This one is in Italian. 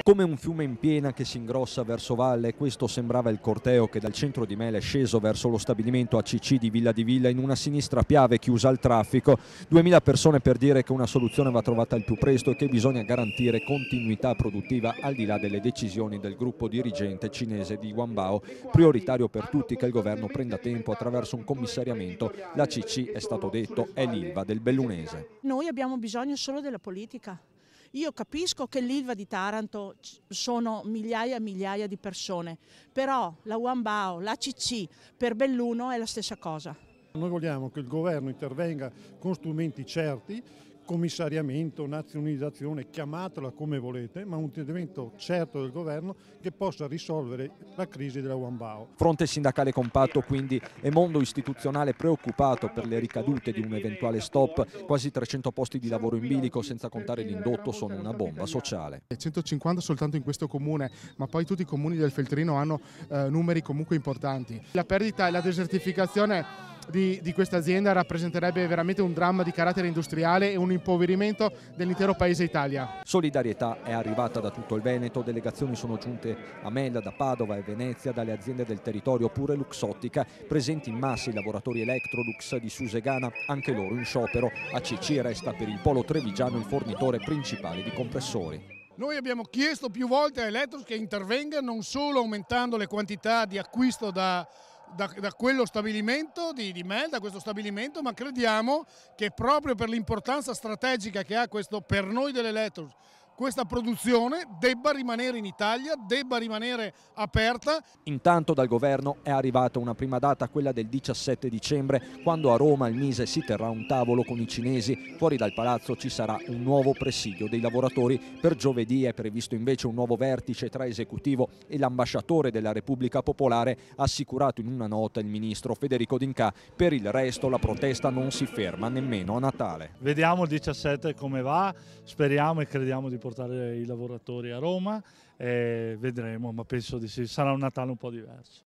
Come un fiume in piena che si ingrossa verso valle, questo sembrava il corteo che dal centro di Mele è sceso verso lo stabilimento ACC di Villa in una sinistra piave chiusa al traffico. 2000 persone per dire che una soluzione va trovata al più presto e che bisogna garantire continuità produttiva al di là delle decisioni del gruppo dirigente cinese di Wanbao. Prioritario per tutti che il governo prenda tempo attraverso un commissariamento. L'ACC, è stato detto, è l'Ilva del Bellunese. Noi abbiamo bisogno solo della politica. Io capisco che l'Ilva di Taranto sono migliaia e migliaia di persone, però la Wanbao, l'ACC per Belluno è la stessa cosa. Noi vogliamo che il governo intervenga con strumenti certi, commissariamento, nazionalizzazione, chiamatela come volete, ma un intervento certo del governo che possa risolvere la crisi della Wanbao. Fronte sindacale compatto quindi e mondo istituzionale preoccupato per le ricadute di un eventuale stop. Quasi 300 posti di lavoro in bilico, senza contare l'indotto, sono una bomba sociale. 150 soltanto in questo comune, ma poi tutti i comuni del Feltrino hanno numeri comunque importanti. La perdita e la desertificazione di questa azienda rappresenterebbe veramente un dramma di carattere industriale e un impoverimento dell'intero paese Italia. Solidarietà è arrivata da tutto il Veneto, delegazioni sono giunte a Mel, da Padova e Venezia, dalle aziende del territorio, pure Luxottica, presenti in massa i lavoratori Electrolux di Susegana, anche loro in sciopero. ACC resta per il polo trevigiano il fornitore principale di compressori. Noi abbiamo chiesto più volte a Electrolux che intervenga non solo aumentando le quantità di acquisto da quello stabilimento di Mel, da questo stabilimento, ma crediamo che proprio per l'importanza strategica che ha questo per noi dell'Electrolux, questa produzione debba rimanere in Italia, debba rimanere aperta. Intanto dal governo è arrivata una prima data, quella del 17 dicembre, quando a Roma il Mise si terrà un tavolo con i cinesi. Fuori dal palazzo ci sarà un nuovo presidio dei lavoratori. Per giovedì è previsto invece un nuovo vertice tra esecutivo e l'ambasciatore della Repubblica Popolare, ha assicurato in una nota il ministro Federico D'Incà. Per il resto la protesta non si ferma nemmeno a Natale. Vediamo il 17 come va, speriamo e crediamo di portare i lavoratori a Roma e vedremo, ma penso di sì, sarà un Natale un po' diverso.